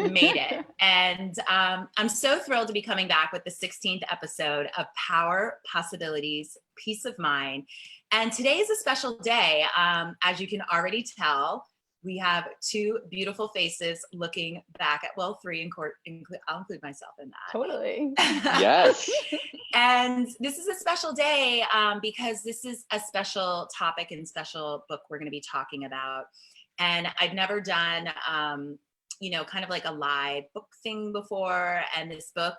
made it. And I'm so thrilled to be coming back with the 16th episode of Power, Possibilities, Peace of Mind. And today is a special day. As you can already tell, we have two beautiful faces looking back at, well, three in court. I'll include myself in that. Totally. Yes. And this is a special day because this is a special topic and special book we're going to be talking about. And I've never done, kind of like a live book thing before. And this book,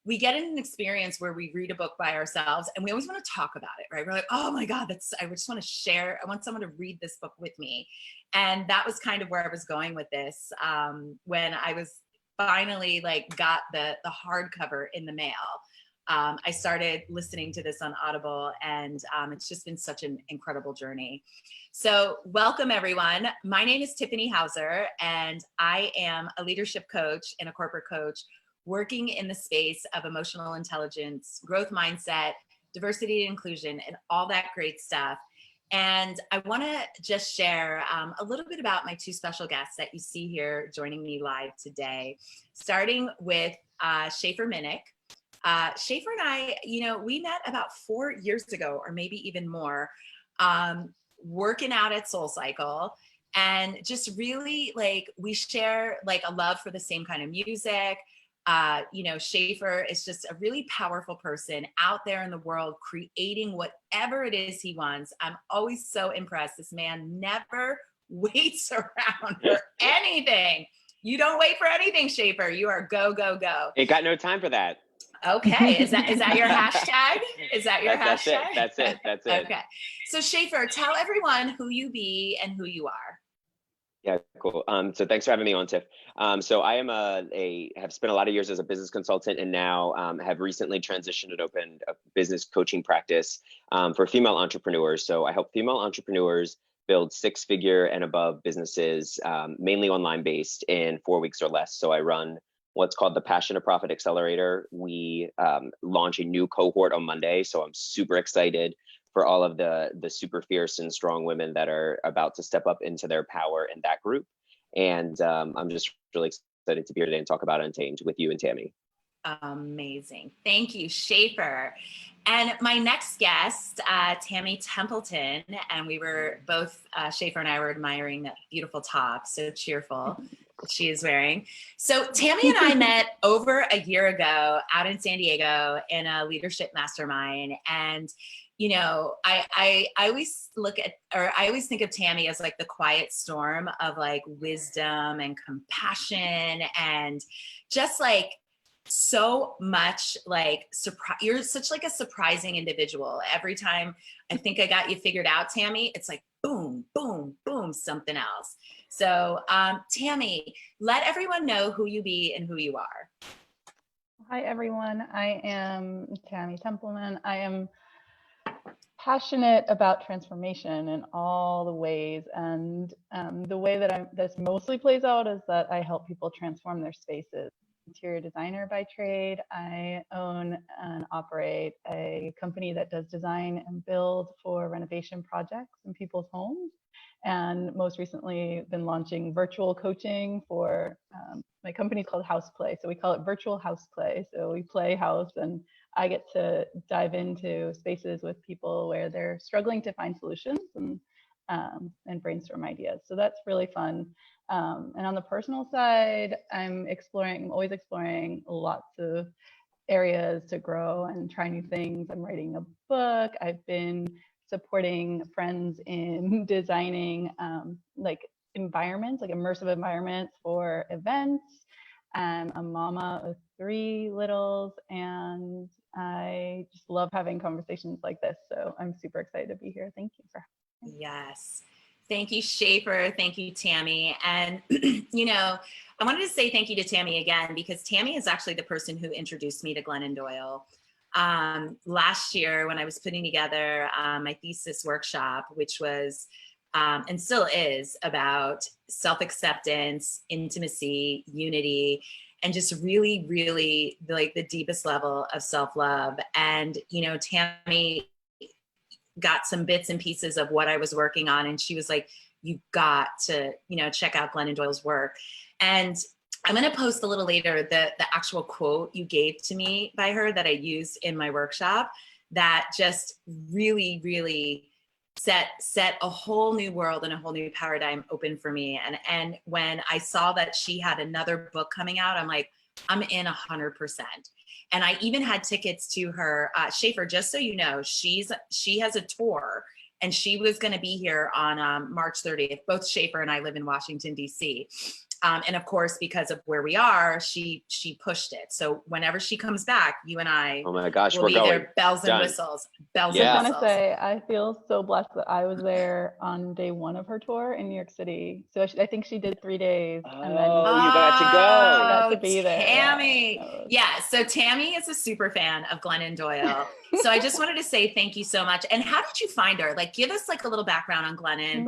we get in an experience where we read a book by ourselves and we always want to talk about it, right? We're like, oh my God, I just want to share. I want someone to read this book with me. And that was kind of where I was going with this when I was finally got the hardcover in the mail. I started listening to this on Audible, and it's just been such an incredible journey. So welcome, everyone. My name is Tiffany Hauser, and I am a leadership coach and a corporate coach working in the space of emotional intelligence, growth mindset, diversity and inclusion, and all that great stuff. And I want to just share a little bit about my two special guests that you see here joining me live today, starting with Shafer Minnick. Shafer and I, we met about 4 years ago, or maybe even more, working out at SoulCycle, and just really we share a love for the same kind of music. Shafer is just a really powerful person out there in the world, creating whatever it is he wants. I'm always so impressed. This man never waits around for anything. You don't wait for anything, Shafer. You are go, go, go. Ain't got no time for that. Okay. Is that your hashtag? Is that your hashtag? That's it. Okay. So Shafer, tell everyone who you be and who you are. Yeah, cool. So thanks for having me on, Tiff. So I am have spent a lot of years as a business consultant, and now have recently transitioned and opened a business coaching practice for female entrepreneurs. So I help female entrepreneurs build 6-figure and above businesses, mainly online based, in 4 weeks or less. So I run what's called the Passion to Profit Accelerator. We launch a new cohort on Monday. So I'm super excited for all of the super fierce and strong women that are about to step up into their power in that group. And I'm just really excited to be here today and talk about Untamed with you and Tammy. Amazing. Thank you, Shafer. And my next guest, Tammy Templeman, and we were both, Shafer and I were admiring that beautiful top, so cheerful, that she is wearing. So Tammy and I met over a year ago out in San Diego in a leadership mastermind. And I always I always think of Tammy as the quiet storm of wisdom and compassion, and just so much you're such a surprising individual. Every time I think I got you figured out, Tammy, it's boom, boom, boom, something else. So Tammy, let everyone know who you be and who you are. Hi, everyone. I am Tammy Templeman. I am passionate about transformation in all the ways, and the way that this mostly plays out is that I help people transform their spaces. Interior designer by trade. I own and operate a company that does design and build for renovation projects in people's homes, and most recently been launching virtual coaching for my company's called Houseplay. So we call it virtual houseplay. So we play house, and I get to dive into spaces with people where they're struggling to find solutions and brainstorm ideas. So that's really fun. And on the personal side, I'm always exploring lots of areas to grow and try new things. I'm writing a book. I've been supporting friends in designing environments, immersive environments for events. I'm a mama of 3 littles, and I just love having conversations like this. So I'm super excited to be here. Thank you for having me. Yes. Thank you, Shafer. Thank you, Tammy. And, I wanted to say thank you to Tammy again, because Tammy is actually the person who introduced me to Glennon Doyle. Last year, when I was putting together my thesis workshop, which was, and still is, about self-acceptance, intimacy, unity, and just really, really the deepest level of self-love. And, Tammy got some bits and pieces of what I was working on, and she was like, you got to, check out Glennon Doyle's work. And I'm going to post a little later the actual quote you gave to me by her that I used in my workshop that just really, really set a whole new world and a whole new paradigm open for me. And when I saw that she had another book coming out, I'm like, I'm in 100%. And I even had tickets to her, Shafer, just so you know, she has a tour and she was going to be here on March 30th. Both Shafer and I live in Washington, D.C. And of course, because of where we are, she pushed it. So whenever she comes back, you and I Oh my gosh, will we're be going. there, bells and Done. whistles, bells Yeah. I and was whistles. gonna say, I feel so blessed that I was there on day 1 of her tour in New York City. So I think she did 3 days, and then Oh, you got to go. I got to be there. Tammy. Yeah. Yeah, so Tammy is a super fan of Glennon Doyle. So I just wanted to say thank you so much. And how did you find her? Like, give us like a little background on Glennon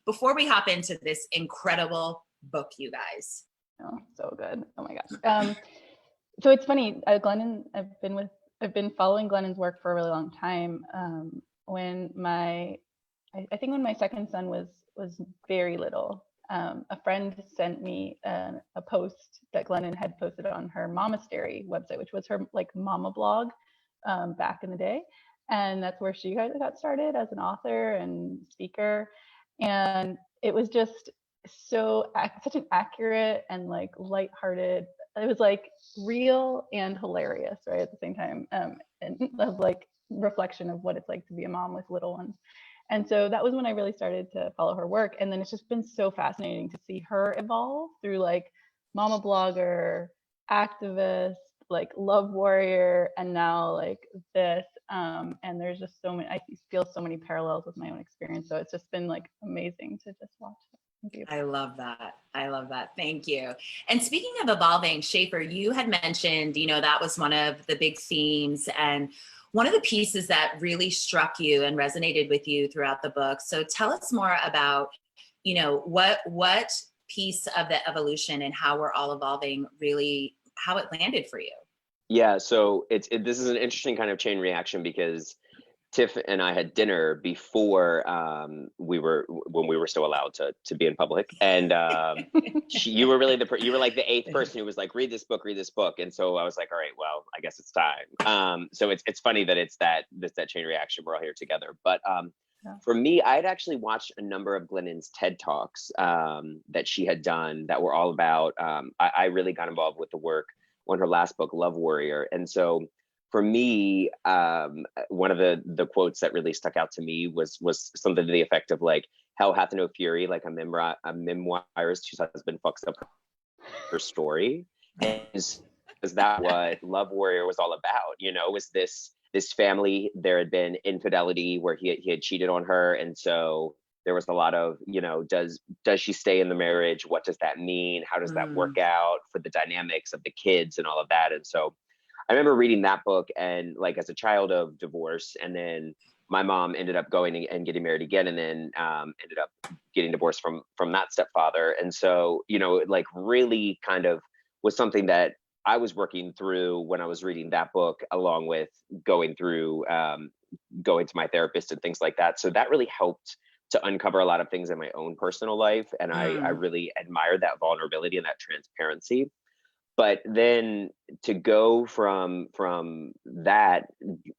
before we hop into this incredible book, you guys. Oh, so good. Oh my gosh. So it's funny, Glennon, I've been following Glennon's work for a really long time. I think when my second son was very little, a friend sent me a post that Glennon had posted on her momastery website, which was her like mama blog back in the day. And that's where she got started as an author and speaker. And it was just such an accurate and like lighthearted, it was like real and hilarious, right, at the same time, and of like reflection of what it's like to be a mom with little ones. And so that was when I really started to follow her work. And then it's just been so fascinating to see her evolve through like mama blogger, activist, like love warrior, and now like this. And there's just so many, I feel so many parallels with my own experience. So it's just been like amazing to just watch it. I love that. I love that. Thank you. And speaking of evolving, Shafer, you had mentioned, that was one of the big themes and one of the pieces that really struck you and resonated with you throughout the book. So tell us more about, what piece of the evolution and how we're all evolving really, how it landed for you. Yeah, so this is an interesting kind of chain reaction because Tiff and I had dinner before when we were still allowed to be in public, and you were really you were like the 8th person who was like, read this book, and so I was like, all right, well, I guess it's time. So it's funny that it's that chain reaction. We're all here together, but for me, I'd actually watched a number of Glennon's TED Talks that she had done that were all about. I really got involved with the work on her last book, Love Warrior, and so. For me, one of the quotes that really stuck out to me was something to the effect of like, "Hell hath no fury, like a memoirist whose husband fucks up her story." And is that what Love Warrior was all about? Was this family? There had been infidelity where he had cheated on her, and so there was a lot of does she stay in the marriage? What does that mean? How does that work out for the dynamics of the kids and all of that? And so. I remember reading that book and like as a child of divorce, and then my mom ended up going and getting married again, and then ended up getting divorced from that stepfather. And so, like really kind of was something that I was working through when I was reading that book, along with going through going to my therapist and things like that. So that really helped to uncover a lot of things in my own personal life. And I really admired that vulnerability and that transparency. But then to go from that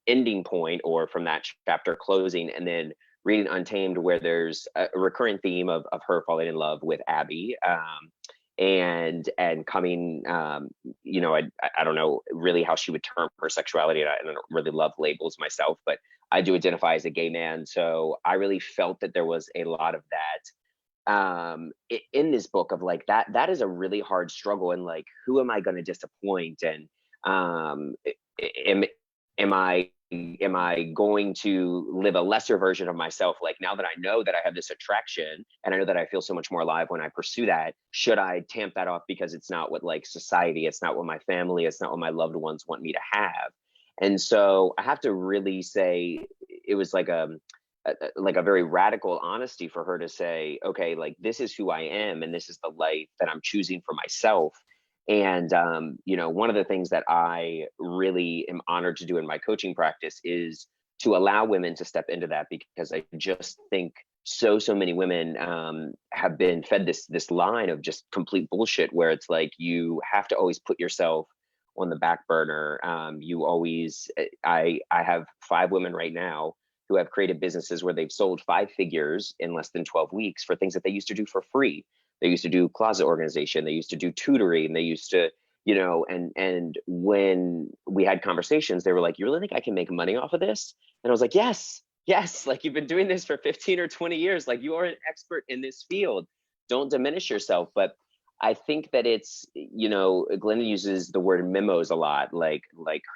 ending point or from that chapter closing and then reading Untamed, where there's a recurring theme of her falling in love with Abby and coming, I don't know really how she would term her sexuality. And I don't really love labels myself, but I do identify as a gay man. So I really felt that there was a lot of that in this book of like that is a really hard struggle, and like who am I going to disappoint, and am I going to live a lesser version of myself, like now that I know that I have this attraction and I know that I feel so much more alive when I pursue that, should I tamp that off because it's not what like society, it's not what my family, it's not what my loved ones want me to have? And so I have to really say it was like a very radical honesty for her to say, okay, like this is who I am and this is the life that I'm choosing for myself. And one of the things that I really am honored to do in my coaching practice is to allow women to step into that, because I just think so many women have been fed this line of just complete bullshit, where it's like you have to always put yourself on the back burner. You always, I have 5 women right now who have created businesses where they've sold 5 figures in less than 12 weeks for things that they used to do for free. They used to do closet organization, they used to do tutoring, they used to, you know, and when we had conversations, they were like, you really think I can make money off of this? And I was like, yes, yes, like you've been doing this for 15 or 20 years, like you are an expert in this field. Don't diminish yourself. But I think that it's, you know, Glennon uses the word memos a lot, like,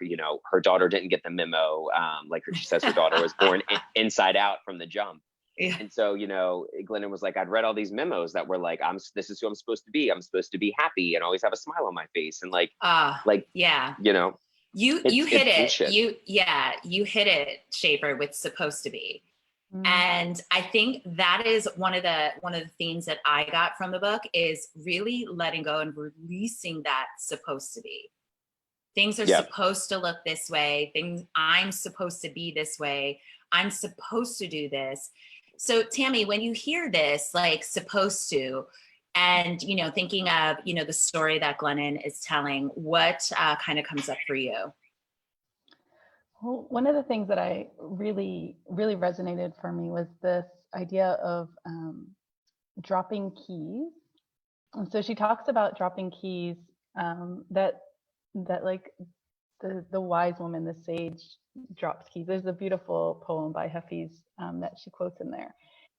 you know, her daughter didn't get the memo. Like she says, her daughter was born inside out from the jump. Yeah. And so, you know, Glennon was like, I'd read all these memos that were like, this is who I'm supposed to be. I'm supposed to be happy and always have a smile on my face. And like, yeah, you know, you it's hit it. bullshit. You hit it, Shafer, with supposed to be. Mm. And I think that is one of the themes that I got from the book, is really letting go and releasing that supposed to be. Things are supposed to look this way. I'm supposed to be this way. I'm supposed to do this. So Tammy, when you hear this, like supposed to, and, you know, thinking of, you know, the story that Glennon is telling, what kind of comes up for you? Well, one of the things that I really resonated for me was this idea of dropping keys. And so she talks about dropping keys, that like the wise woman, the sage, drops keys. There's a beautiful poem by Hafiz that she quotes in there.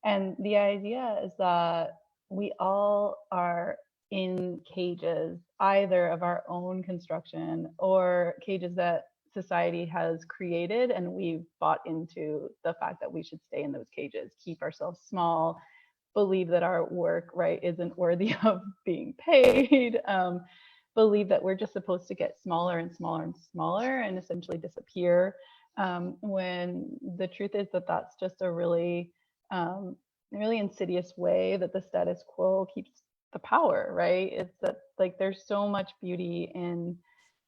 And the idea is that we all are in cages, either of our own construction or cages that society has created, and we've bought into the fact that we should stay in those cages, keep ourselves small, believe that our work, right, isn't worthy of being paid, believe that we're just supposed to get smaller and smaller and smaller and essentially disappear, when the truth is that that's just a really insidious way that the status quo keeps the power, right? It's that, like, there's so much beauty in,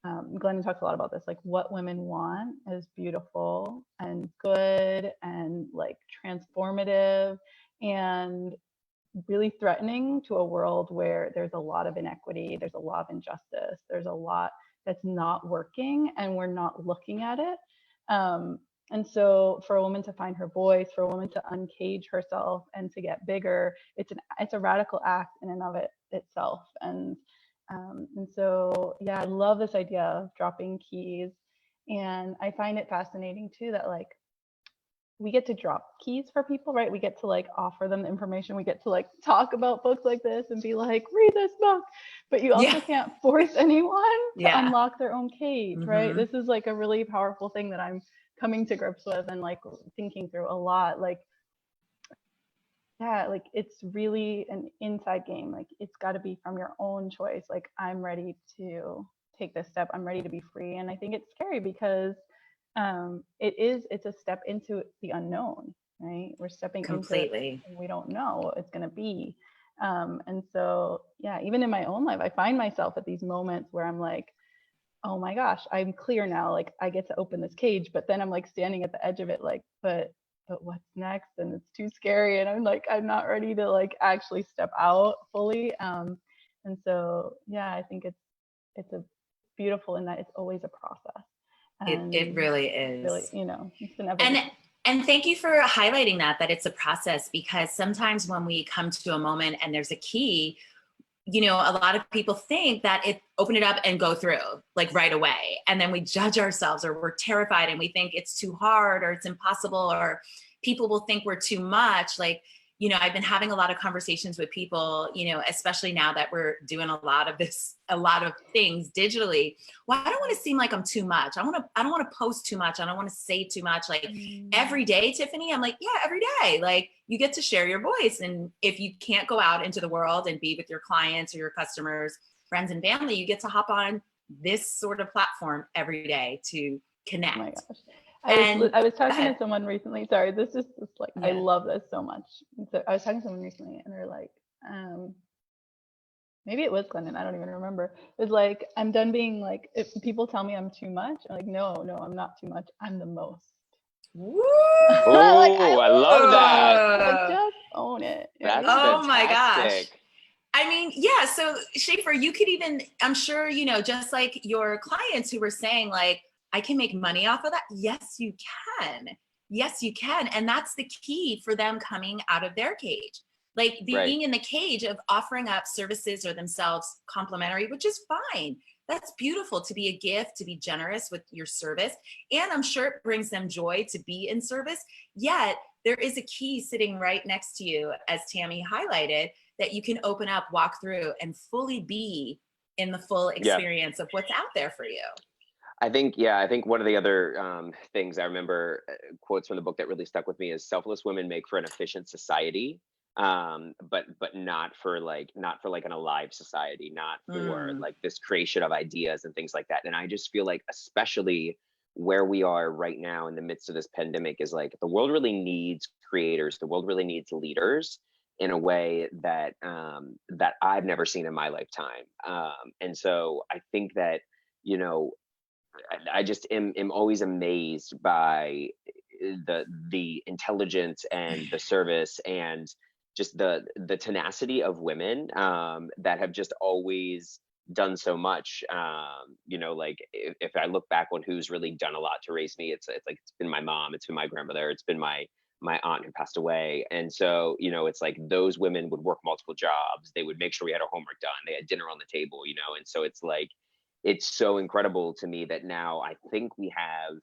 Glennon talks a lot about this, like what women want is beautiful and good and like transformative and really threatening to a world where there's a lot of inequity, there's a lot of injustice, there's a lot that's not working and we're not looking at it. And so for a woman to find her voice, for a woman to uncage herself and to get bigger, it's a radical act in and of itself. And so, yeah, I love this idea of dropping keys. And I find it fascinating too that, like, we get to drop keys for people, right? We get to like offer them the information. We get to like talk about books like this and be like, read this book. But you also can't force anyone to unlock their own cage, right? This is like a really powerful thing that I'm coming to grips with and like thinking through a lot. Like, yeah, like it's really an inside game. Like it's got to be from your own choice. Like, I'm ready to take this step. I'm ready to be free. And I think it's scary because it's a step into the unknown, right? We're stepping Completely. into something we don't know what it's going to be. And so, yeah, even in my own life, I find myself at these moments where I'm like, oh my gosh, I'm clear now. Like, I get to open this cage, but then I'm like standing at the edge of it, like, but what's next? And it's too scary. And I'm like, I'm not ready to like actually step out fully. And so, yeah, I think it's a beautiful in that it's always a process. It really is. Really, you know, it's an evolution. And thank you for highlighting that it's a process, because sometimes when we come to a moment and there's a key, you know, a lot of people think that open it up and go through like right away. And then we judge ourselves, or we're terrified and we think it's too hard or it's impossible, or people will think we're too much. Like, you know, I've been having a lot of conversations with people, you know, especially now that we're doing a lot of things digitally. Well, I don't want to seem like I'm too much. I don't want to post too much. I don't want to say too much. Like every day, Tiffany, I'm like, yeah, every day. Like, you get to share your voice. And if you can't go out into the world and be with your clients or your customers, friends and family, you get to hop on this sort of platform every day to connect. Oh my gosh. I was talking to someone recently. Sorry, this is just like, I love this so much. So I was talking to someone recently and they're like, maybe it was Glennon, I don't even remember. It was like, I'm done being like, if people tell me I'm too much, I'm like, no, I'm not too much. I'm the most. Woo! Oh, I love that. Like, just own it. That's Oh my gosh. fantastic. I mean, yeah. So Shafer, you could even, I'm sure, just like your clients who were saying like, I can make money off of that. Yes, you can. Yes, you can. And that's the key for them coming out of their cage. Like being in the cage of offering up services or themselves complimentary, which is fine. That's beautiful to be a gift, to be generous with your service. And I'm sure it brings them joy to be in service. Yet there is a key sitting right next to you, as Tammy highlighted, that you can open up, walk through, and fully be in the full experience of what's out there for you. I think one of the other things I remember, quotes from the book that really stuck with me is selfless women make for an efficient society, but not for like an alive society, not for like this creation of ideas and things like that. And I just feel like, especially where we are right now in the midst of this pandemic, is like the world really needs creators, the world really needs leaders in a way that that I've never seen in my lifetime. And so I think that, I just am always amazed by the intelligence and the service and just the tenacity of women that have just always done so much. Like if I look back on who's really done a lot to raise me, it's like it's been my mom, it's been my grandmother, it's been my aunt who passed away. And so, it's like those women would work multiple jobs. They would make sure we had our homework done. They had dinner on the table, and so it's like, it's so incredible to me that now I think we have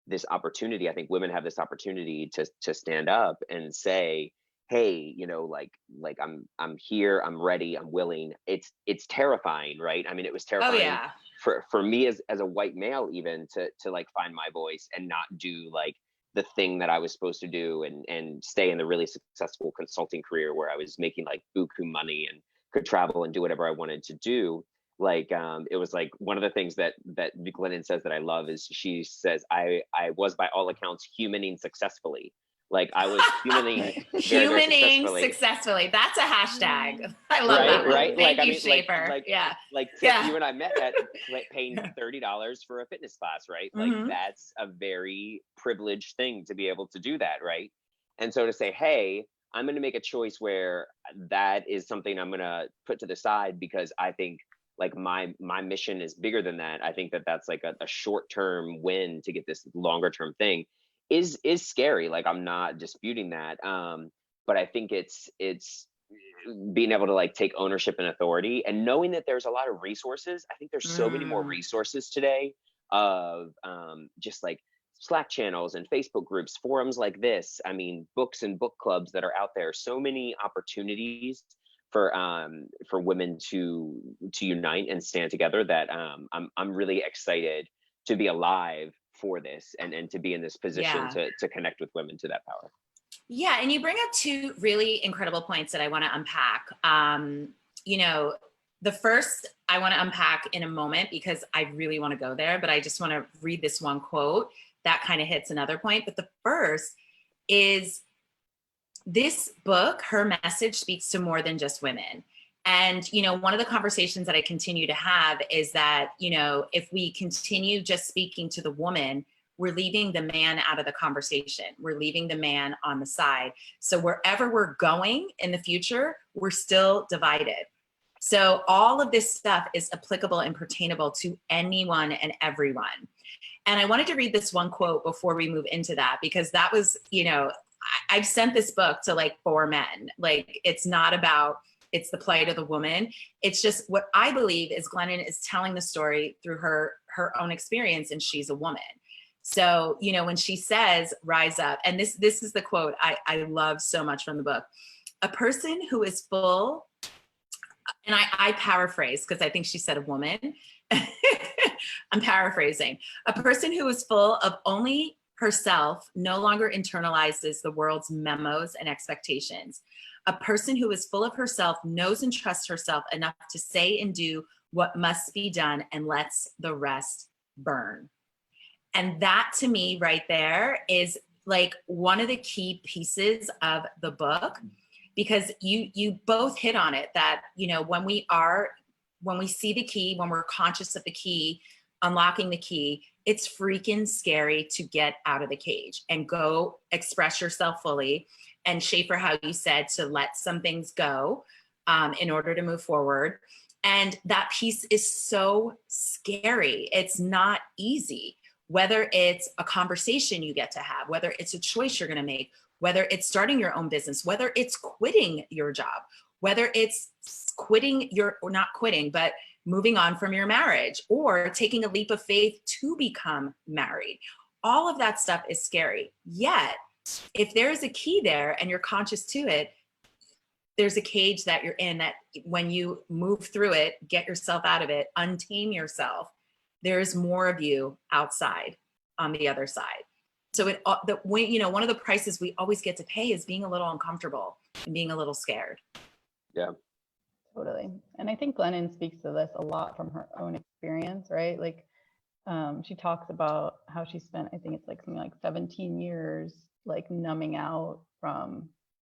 this opportunity. I think women have this opportunity to stand up and say, hey, like I'm here, I'm ready, I'm willing. It's terrifying, right? I mean, it was terrifying for me as a white male, even to like find my voice and not do like the thing that I was supposed to do and stay in the really successful consulting career where I was making like buku money and could travel and do whatever I wanted to do. Like it was like one of the things that Glennon says that I love is she says I was by all accounts humaning successfully. Like I was humaning humaning successfully. That's a hashtag. I love that one. Right. Thank like you, I mean, Shafer. like Tiff, you and I met at paying $30 for a fitness class, right? Like that's a very privileged thing to be able to do that, right? And so to say, hey, I'm going to make a choice where that is something I'm going to put to the side because I think like my mission is bigger than that. I think that that's like a short-term win to get this longer term thing is scary. Like I'm not disputing that. But I think it's being able to like take ownership and authority and knowing that there's a lot of resources. I think there's so many more resources today of just like Slack channels and Facebook groups, forums like this. I mean, books and book clubs that are out there. So many opportunities for women to unite and stand together that I'm really excited to be alive for this and to be in this position to connect with women to that power. Yeah, and you bring up two really incredible points that I want to unpack. The first I want to unpack in a moment because I really want to go there, but I just want to read this one quote that kind of hits another point. But the first is this book, her message speaks to more than just women. And, one of the conversations that I continue to have is that, if we continue just speaking to the woman, we're leaving the man out of the conversation. We're leaving the man on the side. So wherever we're going in the future, we're still divided. So all of this stuff is applicable and pertainable to anyone and everyone. And I wanted to read this one quote before we move into that, because that was, I've sent this book to like 4 men. Like it's not about, it's the plight of the woman. It's just what I believe is Glennon is telling the story through her own experience, and she's a woman. So, when she says, rise up, and this is the quote I love so much from the book. A person who is full, and I paraphrase because I think she said a woman. I'm paraphrasing. A person who is full of only herself no longer internalizes the world's memos and expectations. A person who is full of herself knows and trusts herself enough to say and do what must be done and lets the rest burn. And that to me right there is like one of the key pieces of the book, because you both hit on it that, when we see the key, when we're conscious of the key, unlocking the key, it's freaking scary to get out of the cage and go express yourself fully. And Shafer, how you said to let some things go in order to move forward. And that piece is so scary. It's not easy, whether it's a conversation you get to have, whether it's a choice you're going to make, whether it's starting your own business, whether it's quitting your job, whether it's quitting your, or not quitting, but moving on from your marriage or taking a leap of faith to become married. All of that stuff is scary. Yet, if there's a key there and you're conscious to it, there's a cage that you're in that when you move through it, get yourself out of it, untame yourself, there's more of you outside on the other side. So one of the prices we always get to pay is being a little uncomfortable and being a little scared. Yeah. Totally. And I think Glennon speaks to this a lot from her own experience, right? Like she talks about how she spent, I think it's like something like 17 years, like numbing out from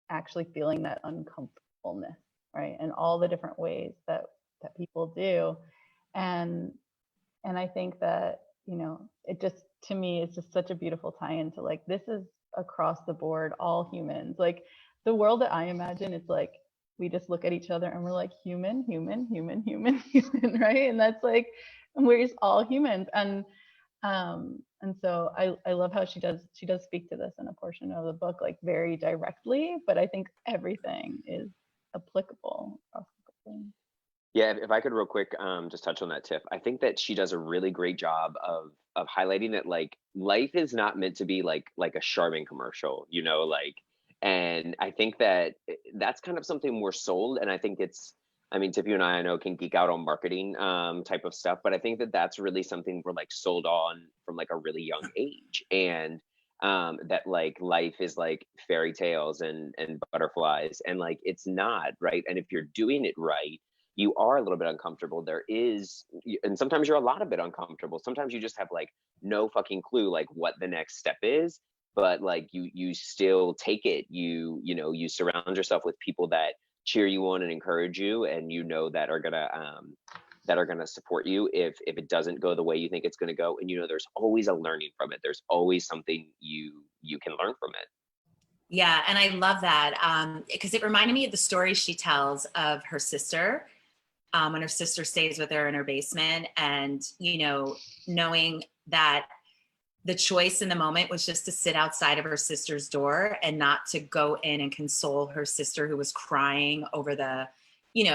actually feeling that uncomfortableness, right? And all the different ways that people do. And I think that, it just, to me, it's just such a beautiful tie-in to like, this is across the board, all humans. Like the world that I imagine, it's like, we just look at each other and we're like human, human, human, human, human, right? And that's like, we're just all humans. And so I love how she does speak to this in a portion of the book, like very directly, but I think everything is applicable across the book. Yeah, if I could real quick, just touch on that, Tiff. I think that she does a really great job of highlighting that like life is not meant to be like a Charmin commercial, and I think that that's kind of something we're sold. And I think Tiff, you and I know can geek out on marketing type of stuff, but I think that that's really something we're like sold on from like a really young age. And that like life is like fairy tales and butterflies, and like it's not, right? And if you're doing it right, you are a little bit uncomfortable. And sometimes you're a lot of bit uncomfortable. Sometimes you just have like no fucking clue like what the next step is, but like you still take it. You surround yourself with people that cheer you on and encourage you, and that are gonna support you if it doesn't go the way you think it's gonna go. And there's always a learning from it. There's always something you can learn from it. Yeah, and I love that because it reminded me of the story she tells of her sister. When her sister stays with her in her basement, and knowing that the choice in the moment was just to sit outside of her sister's door and not to go in and console her sister who was crying over the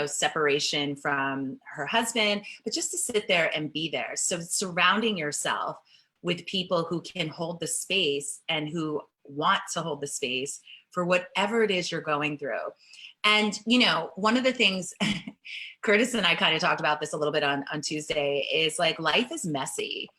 separation from her husband, but just to sit there and be there. So surrounding yourself with people who can hold the space and who want to hold the space for whatever it is you're going through. And one of the things Curtis and I kind of talked about this a little bit on Tuesday is like life is messy.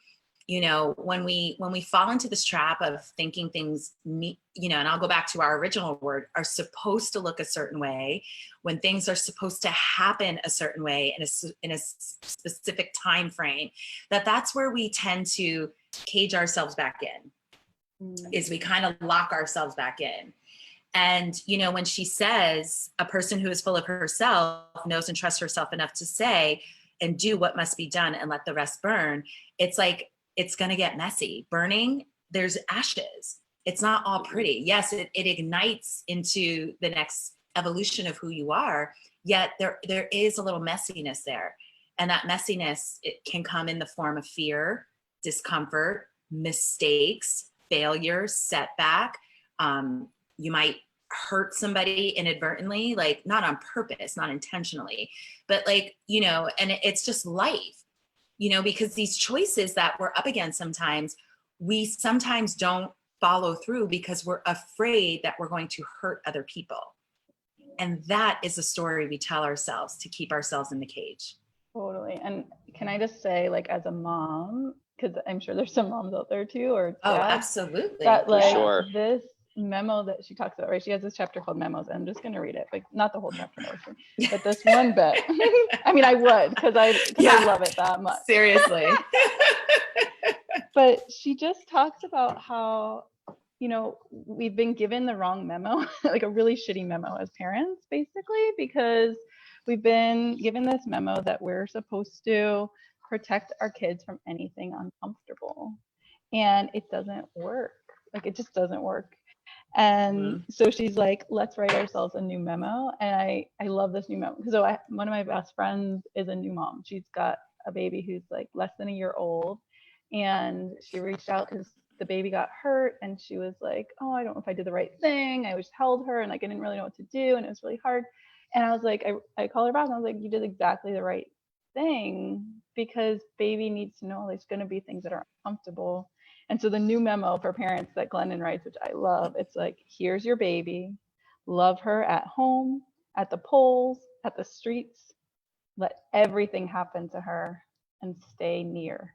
When we fall into this trap of thinking things, and I'll go back to our original word, are supposed to look a certain way, when things are supposed to happen a certain way in a specific time frame, that's where we tend to cage ourselves back in, is we kind of lock ourselves back in. And, when she says a person who is full of herself knows and trusts herself enough to say and do what must be done and let the rest burn, it's like, it's going to get messy. Burning, there's ashes. It's not all pretty. Yes, it ignites into the next evolution of who you are, yet there is a little messiness there. And that messiness, it can come in the form of fear, discomfort, mistakes, failure, setback. You might hurt somebody inadvertently, like not on purpose, not intentionally, but like, and it's just life, because these choices that we're up against sometimes, we sometimes don't follow through because we're afraid that we're going to hurt other people. And that is a story we tell ourselves to keep ourselves in the cage. Totally. And can I just say, like, as a mom, because I'm sure there's some moms out there too, or dads, absolutely, that like sure. This memo that she talks about, right? She has this chapter called Memos, and I'm just going to read it, but not the whole chapter, but this one bit. I mean, I would, because I love it that much. Seriously. But she just talks about how, we've been given the wrong memo, like a really shitty memo as parents, basically, because we've been given this memo that we're supposed to protect our kids from anything uncomfortable. And it doesn't work. Like, it just doesn't work. And so she's like, let's write ourselves a new memo. And I love this new memo. So one of my best friends is a new mom. She's got a baby who's like less than a year old. And she reached out because the baby got hurt. And she was like, oh, I don't know if I did the right thing. I just held her and like, I didn't really know what to do. And it was really hard. And I was like, I called her back and I was like, you did exactly the right thing, because baby needs to know there's going to be things that are uncomfortable. And so the new memo for parents that Glennon writes, which I love, it's like, here's your baby. Love her at home, at the polls, at the streets. Let everything happen to her and stay near.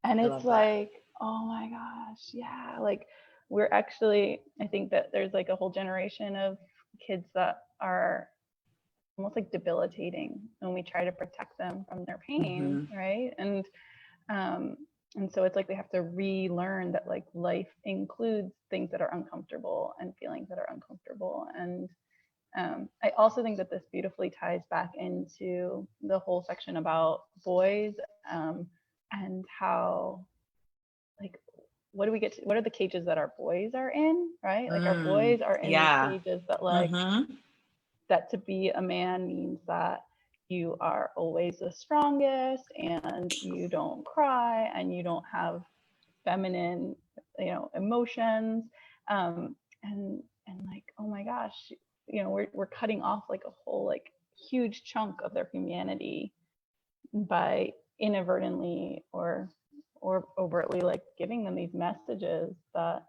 And it's like, oh my gosh, yeah. Like, we're actually, I think that there's like a whole generation of kids that are almost like debilitating when we try to protect them from their pain, right? And so it's like we have to relearn that like life includes things that are uncomfortable and feelings that are uncomfortable. And I also think that this beautifully ties back into the whole section about boys, and how, like, what do we get to, what are the cages that our boys are in, right? Like, our boys are in these cages that like, that to be a man means that you are always the strongest and you don't cry and you don't have feminine, emotions. And like, oh my gosh, we're cutting off like a whole like huge chunk of their humanity by inadvertently or overtly like giving them these messages that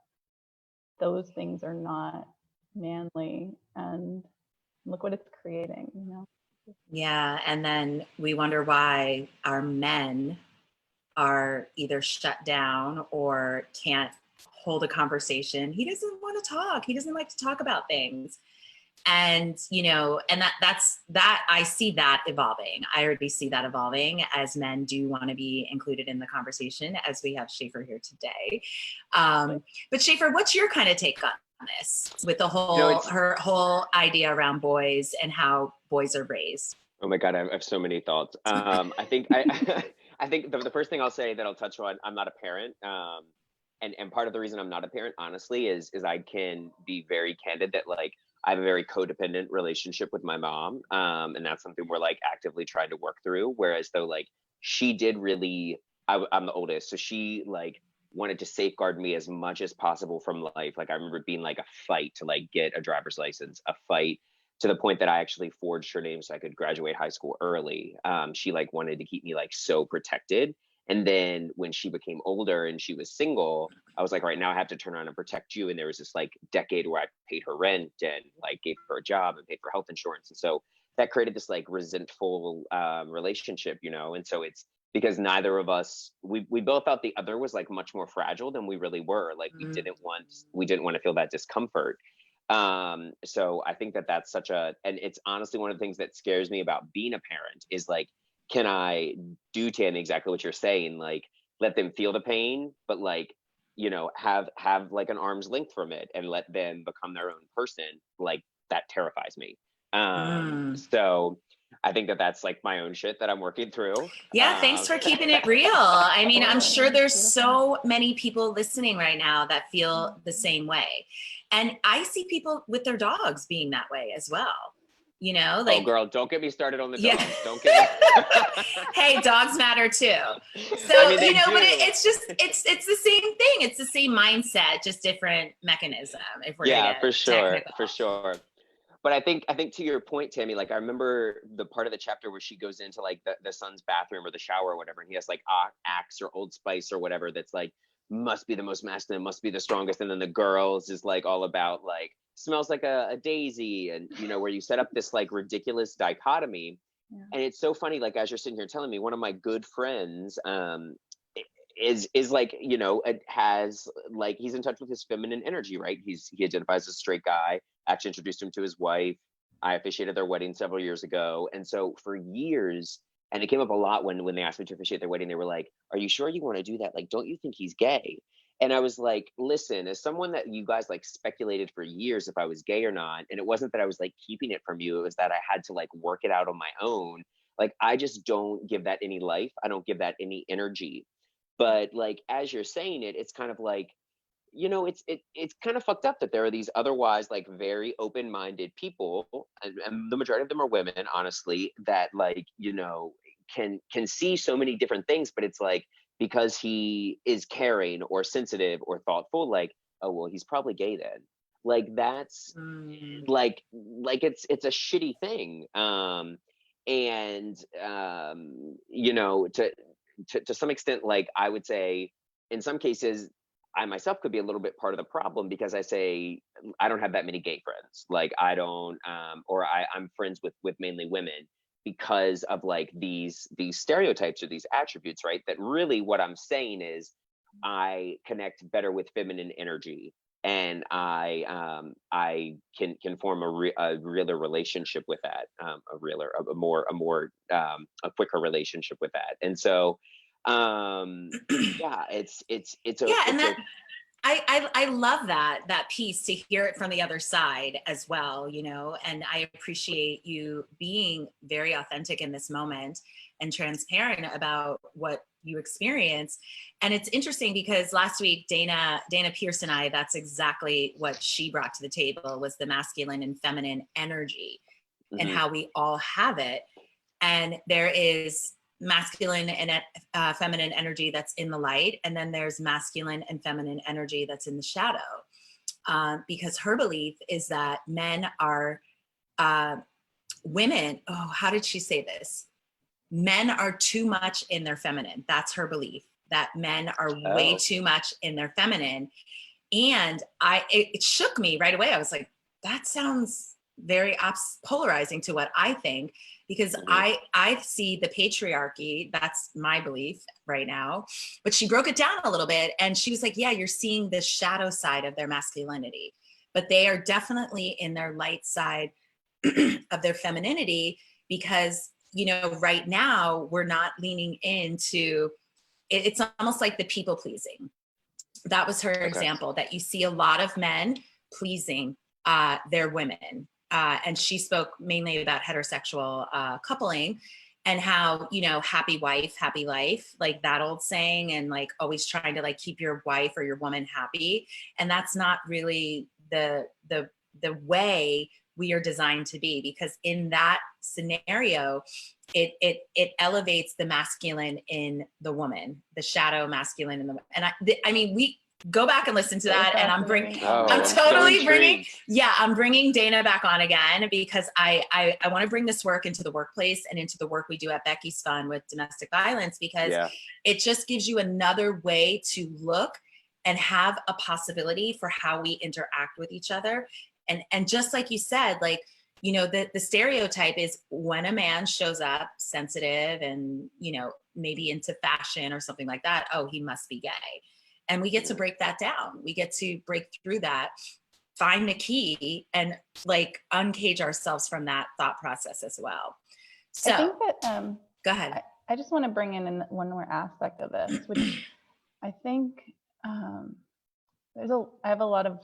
those things are not manly, and look what it's creating, Yeah, and then we wonder why our men are either shut down or can't hold a conversation. He doesn't want to talk. He doesn't like to talk about things. And, and that's I see that evolving. I already see that evolving, as men do want to be included in the conversation, as we have Shafer here today. But Shafer, what's your kind of take on this with the her whole idea around boys and how boys are raised? Oh my God, I have so many thoughts. I think I think the first thing I'll say that I'll touch on, I'm not a parent. And part of the reason I'm not a parent, honestly, is I can be very candid that like I have a very codependent relationship with my mom. And that's something we're like actively trying to work through. Whereas though, like, she did really, I'm the oldest, so she like wanted to safeguard me as much as possible from life. Like, I remember it being like a fight to like get a driver's license, a fight to the point that I actually forged her name so I could graduate high school early. She like wanted to keep me like so protected. And then when she became older and she was single, I was like, all right, now I have to turn around and protect you. And there was this like decade where I paid her rent and like gave her a job and paid for health insurance. And so that created this like resentful relationship, And so it's because neither of us, we both felt the other was like much more fragile than we really were. Like, we didn't want to feel that discomfort. So I think that that's and it's honestly one of the things that scares me about being a parent is like, can I do, Tammy, exactly what you're saying? Like, let them feel the pain, but like, have like an arm's length from it and let them become their own person. Like, that terrifies me. So I think that that's like my own shit that I'm working through. Yeah, thanks for keeping it real. I mean, I'm sure there's so many people listening right now that feel the same way. And I see people with their dogs being that way as well. Like, oh girl, don't get me started on the dogs. Yeah. Don't get me. Hey, dogs matter too. So, I mean, but it's just, it's the same thing. It's the same mindset, just different mechanism. If we're for sure, technical. for sure. But I think to your point, Tammy, like, I remember the part of the chapter where she goes into like the son's bathroom or the shower or whatever, and he has like Axe or Old Spice or whatever that's like, must be the most masculine, must be the strongest. And then the girls is like all about like, smells like a daisy, and where you set up this like ridiculous dichotomy. Yeah. And it's so funny, like, as you're sitting here telling me, one of my good friends is like, has like, he's in touch with his feminine energy, right? He identifies as a straight guy. Actually introduced him to his wife. I officiated their wedding several years ago. And so for years, and it came up a lot when they asked me to officiate their wedding, they were like, are you sure you want to do that? Like, don't you think he's gay? And I was like, listen, as someone that you guys like speculated for years if I was gay or not, and it wasn't that I was like keeping it from you, it was that I had to like work it out on my own. Like, I just don't give that any life. I don't give that any energy. But like, as you're saying it, it's kind of like, it's kind of fucked up that there are these otherwise like very open-minded people, and the majority of them are women, honestly, that like, can see so many different things, but it's like, because he is caring or sensitive or thoughtful, like, oh well, he's probably gay then. Like, that's it's a shitty thing. And to some extent, like, I would say in some cases I myself could be a little bit part of the problem, because I say I don't have that many gay friends. Like, I don't, or I'm friends with mainly women, because of like these stereotypes or these attributes, right? That really what I'm saying is I connect better with feminine energy, and I can form a realer relationship with that, a quicker relationship with that. And so yeah, Yeah, and that I love that piece, to hear it from the other side as well, and I appreciate you being very authentic in this moment and transparent about what you experience. And it's interesting because last week Dana Pierce and I, that's exactly what she brought to the table, was the masculine and feminine energy, and how we all have it. And there is masculine and feminine energy that's in the light, and then there's masculine and feminine energy that's in the shadow. Because her belief is that men are women. Oh, how did she say this? Men are too much in their feminine. That's her belief, that men are way too much in their feminine. And it shook me right away. I was like, that sounds very polarizing to what I think, because I see the patriarchy. That's my belief right now. But she broke it down a little bit, and she was like, yeah, you're seeing the shadow side of their masculinity, but they are definitely in their light side of their femininity, because right now we're not leaning into it. It's almost like the people pleasing. That was her example, that you see a lot of men pleasing their women. And she spoke mainly about heterosexual coupling, and how, happy wife, happy life, like that old saying, and like always trying to like keep your wife or your woman happy. And that's not really the way we are designed to be, because in that scenario, it elevates the masculine in the woman, the shadow masculine in the, and I mean, we go back and listen to that, and I'm bringing Dana back on again, because I want to bring this work into the workplace and into the work we do at Becky's Fund with domestic violence, because it just gives you another way to look and have a possibility for how we interact with each other. And just like you said, like, the stereotype is when a man shows up sensitive and, maybe into fashion or something like that, oh, he must be gay. And we get to break that down. We get to break through that, find the key, and like uncage ourselves from that thought process as well. So I think that, go ahead. I just want to bring in one more aspect of this, which I think I have a lot of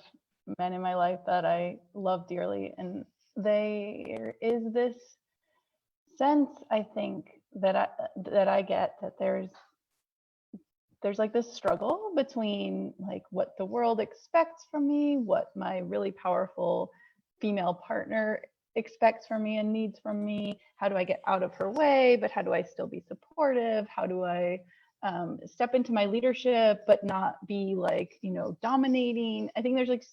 men in my life that I love dearly, and there is this sense, I think, that I get, that there's like this struggle between like what the world expects from me, what my really powerful female partner expects from me and needs from me. How do I get out of her way, but how do I still be supportive? How do I step into my leadership but not be like, dominating? I think there's like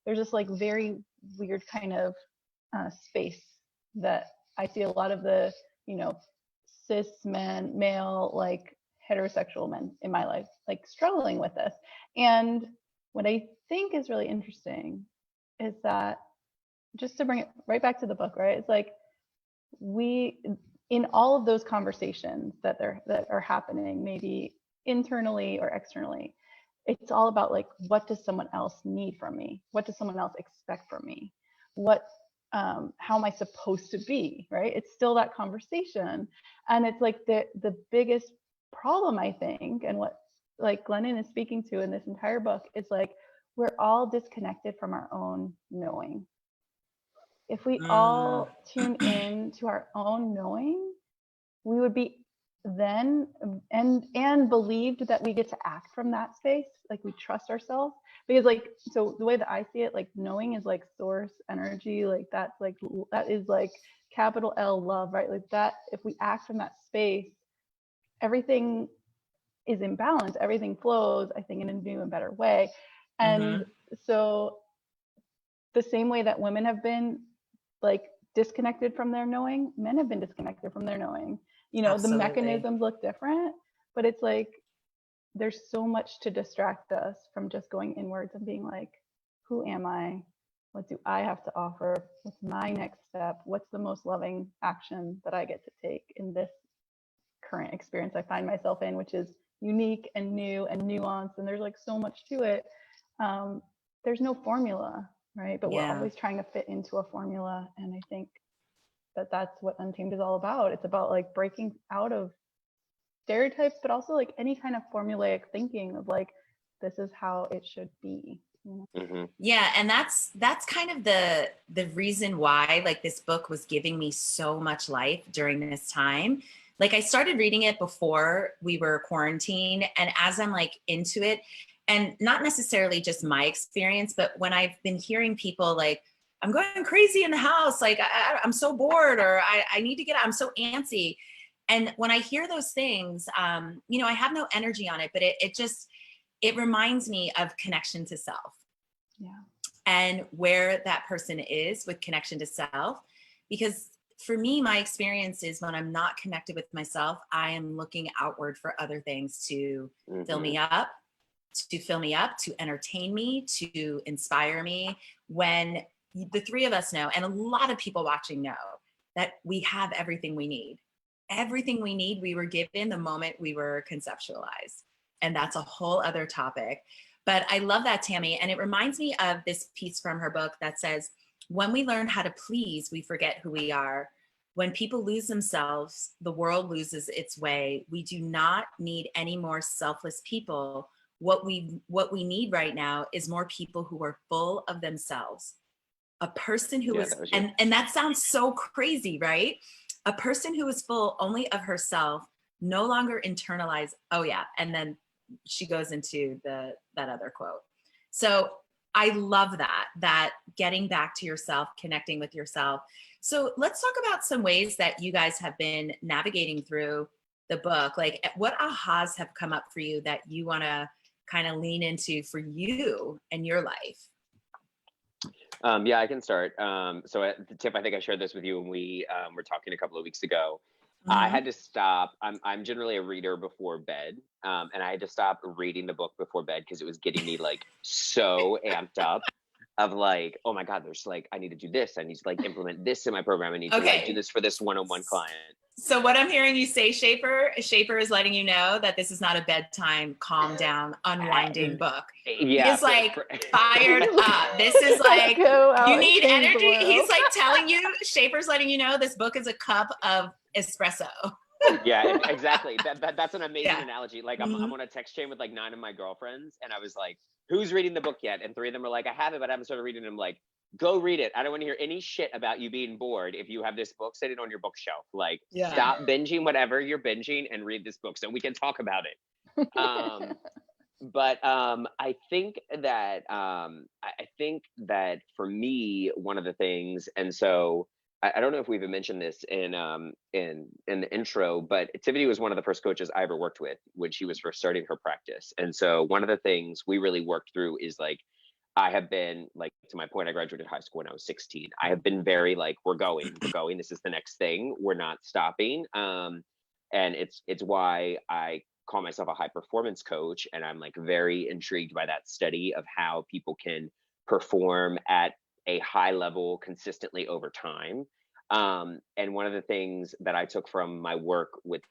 there's this like very weird kind of space that I see a lot of the, cis male, like heterosexual men in my life, like struggling with this. And what I think is really interesting is that, just to bring it right back to the book, right? It's like in all of those conversations that are happening, maybe internally or externally, it's all about like, what does someone else need from me? What does someone else expect from me? How am I supposed to be, right? It's still that conversation. And it's like the biggest problem, I think, and what like Glennon is speaking to in this entire book, is like, we're all disconnected from our own knowing. If we Mm. all tuned in to our own knowing, we would be then and believed that we get to act from that space, like we trust ourselves. Because like, so the way that I see it, like knowing is like source energy, like that is like capital L love, right? Like that, if we act from that space, everything is in balance, everything flows, I think, in a new and better way. And so the same way that women have been like disconnected from their knowing, men have been disconnected from their knowing. You know, the Absolutely. mechanisms look different, but it's like there's so much to distract us from just going inwards and being like, who am I? What do I have to offer? What's my next step? What's the most loving action that I get to take in this current experience I find myself in, which is unique and new and nuanced, and there's like so much to it. There's no formula, right? But we're always trying to fit into a formula, and I think that that's what Untamed is all about. It's about like breaking out of stereotypes, but also like any kind of formulaic thinking of like, this is how it should be. You know? Yeah, and that's kind of the reason why like this book was giving me so much life during this time. Like I started reading it before we were quarantined, and as I'm like into it, and not necessarily just my experience, but when I've been hearing people like, I'm going crazy in the house, like I'm so bored, or I need to get out, I'm so antsy. And when I hear those things, you know, I have no energy on it, but it reminds me of connection to self. Yeah. And where that person is with connection to self. Because for me, my experience is when I'm not connected with myself, I am looking outward for other things to fill me up, to entertain me, to inspire me. When the three of us know, and a lot of people watching know, that we have everything we need. Everything we need, we were given the moment we were conceptualized. And that's a whole other topic. But I love that, Tammy. And it reminds me of this piece from her book that says, when we learn how to please, we forget who we are. When people lose themselves, the world loses its way. We do not need any more selfless people. What we need right now is more people who are full of themselves. A person who is, and that sounds so crazy, right? A person who is full only of herself, no longer internalize, oh yeah, and then she goes into that other quote. So I love that getting back to yourself, connecting with yourself. So let's talk about some ways that you guys have been navigating through the book. Like what ahas have come up for you that you want to kind of lean into for you and your life? Yeah, I can start. So Tiff, I think I shared this with you when we were talking a couple of weeks ago. I had to stop. I'm generally a reader before bed, and I had to stop reading the book before bed because it was getting me like so amped up of like, oh my God, there's like, I need to do this. I need to like implement this in my program. I need to like do this for this one-on-one client. So what I'm hearing you say, Shafer is letting you know that this is not a bedtime, calm down, unwinding book. Yeah, he's like fired up. This is like, you need energy. He's like telling you, Shafer's letting you know this book is a cup of espresso. Yeah, exactly. That's an amazing analogy. Like I'm on a text chain with like 9 of my girlfriends, and I was like, who's reading the book yet? And 3 of them are like, I have it, but I haven't started reading it. I'm like, go read it. I don't want to hear any shit about you being bored if you have this book sitting on your bookshelf. Like, stop binging whatever you're binging and read this book so we can talk about it. But I think that for me, one of the things, and so I don't know if we've mentioned this in the intro, but Tiffany was one of the first coaches I ever worked with when she was first starting her practice. And so one of the things we really worked through is like, I have been like, to my point, I graduated high school when I was 16. I have been very like, we're going, this is the next thing. We're not stopping. And it's why I call myself a high performance coach. And I'm like very intrigued by that study of how people can perform at a high level consistently over time. And one of the things that I took from my work with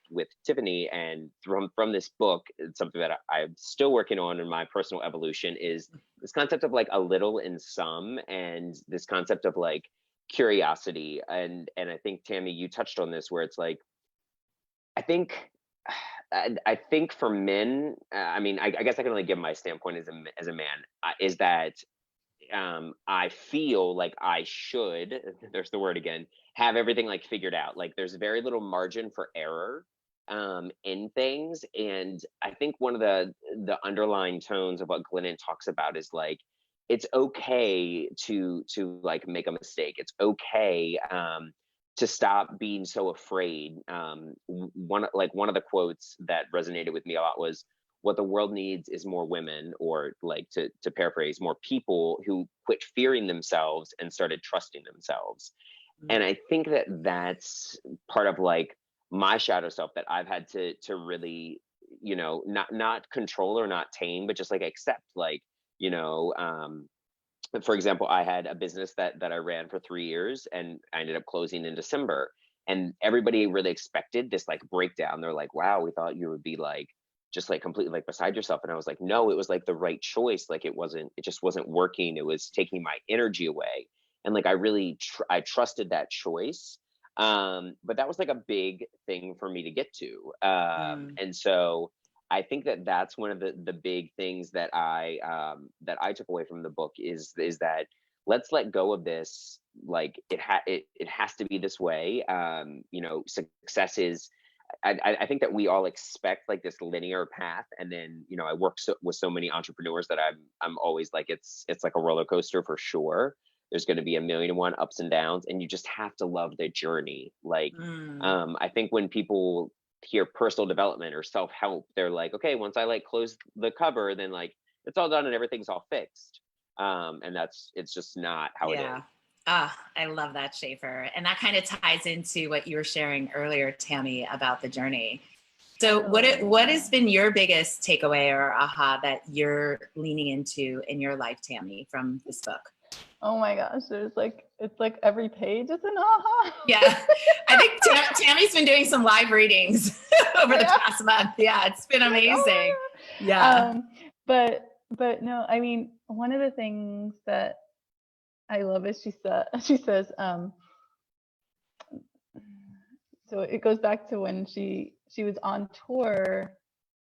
Tiffany and from this book, it's something that I'm still working on in my personal evolution, is this concept of like a little in some, and this concept of like curiosity. And I think, Tammy, you touched on this, where it's like, I think for men, I mean, I guess I can only give my standpoint as a man, is that I feel like I should, there's the word again, have everything like figured out. Like there's very little margin for error in things. And I think one of the underlying tones of what Glennon talks about is like, it's okay to like make a mistake. It's okay to stop being so afraid. One of the quotes that resonated with me a lot was, what the world needs is more women, or like to paraphrase, more people who quit fearing themselves and started trusting themselves. And I think that that's part of like my shadow self that I've had to really, you know, not control or not tame, but just like accept, like, you know, for example, I had a business that I ran for 3 years, and I ended up closing in December, and everybody really expected this like breakdown. They're like, wow, we thought you would be like just like completely like beside yourself. And I was like, no, it was like the right choice. Like it just wasn't working. It was taking my energy away. And like I really I trusted that choice. But that was like a big thing for me to get to. And so I think that that's one of the big things that I took away from the book is that let's let go of this. Like it has to be this way. You know, success is, I think that we all expect like this linear path, and then, you know, I work with so many entrepreneurs that I'm always like, it's like a roller coaster for sure. There's going to be a million and one ups and downs, and you just have to love the journey. Like, I think when people hear personal development or self-help, they're like, okay, once I like close the cover, then like it's all done and everything's all fixed. And it's just not how it is. Ah, I love that, Shafer. And that kind of ties into what you were sharing earlier, Tammy, about the journey. So what has been your biggest takeaway or aha that you're leaning into in your life, Tammy, from this book? Oh my gosh, it's like every page is an aha. Yeah, I think Tammy's been doing some live readings over the past month. Yeah, it's been amazing. Yeah. But no, I mean, one of the things that I love is she says, so it goes back to when she was on tour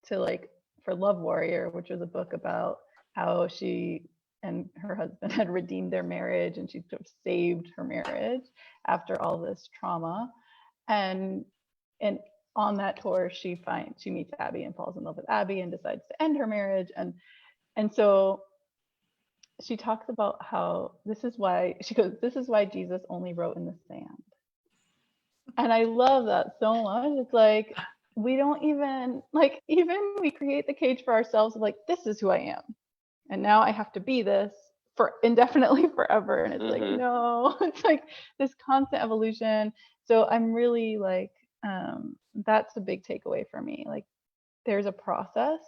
to like for Love Warrior, which was a book about how she and her husband had redeemed their marriage, and she sort of saved her marriage after all this trauma. And on that tour, she meets Abby and falls in love with Abby and decides to end her marriage. And so she talks about how this is why Jesus only wrote in the sand. And I love that so much. It's like, we don't even we create the cage for ourselves of like, this is who I am. And now I have to be this for indefinitely forever. And it's like, no, it's like this constant evolution. So I'm really like, that's a big takeaway for me. Like there's a process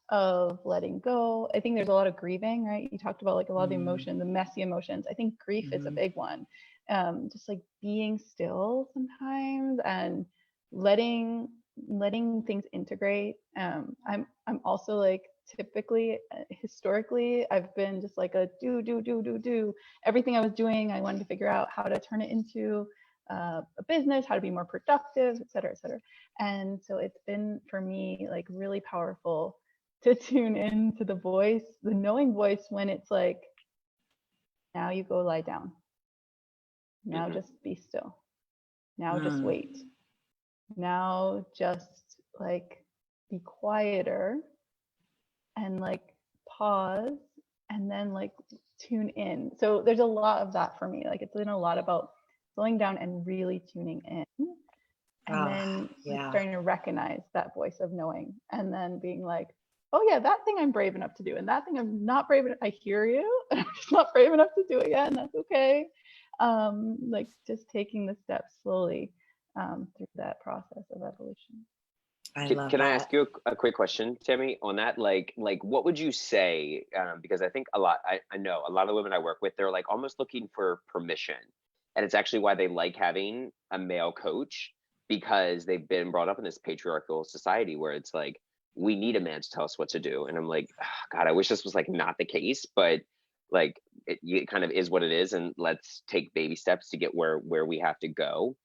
of letting go. I think there's a lot of grieving, right? You talked about like a lot of the emotions, the messy emotions. I think grief is a big one. Just like being still sometimes and letting things integrate. I'm also like, typically historically I've been just like a do everything I was doing. I wanted to figure out how to turn it into a business, how to be more productive, et cetera. And so it's been for me like really powerful to tune into the voice, the knowing voice, when it's like, now you go lie down, now just be still, now just wait, now just like be quieter and like pause and then like tune in. So there's a lot of that for me. Like it's been a lot about slowing down and really tuning in, and then like starting to recognize that voice of knowing, and then being like, oh yeah, that thing I'm brave enough to do, and that thing I'm not brave enough. I hear you, and I'm just not brave enough to do it yet, and that's okay. Like just taking the steps slowly through that process of evolution. Can I ask you a quick question, Tammy, on that? Like what would you say? Because I think I know a lot of the women I work with, they're like almost looking for permission. And it's actually why they like having a male coach, because they've been brought up in this patriarchal society where it's like, we need a man to tell us what to do. And I'm like, oh, God, I wish this was like not the case, but like it kind of is what it is. And let's take baby steps to get where we have to go.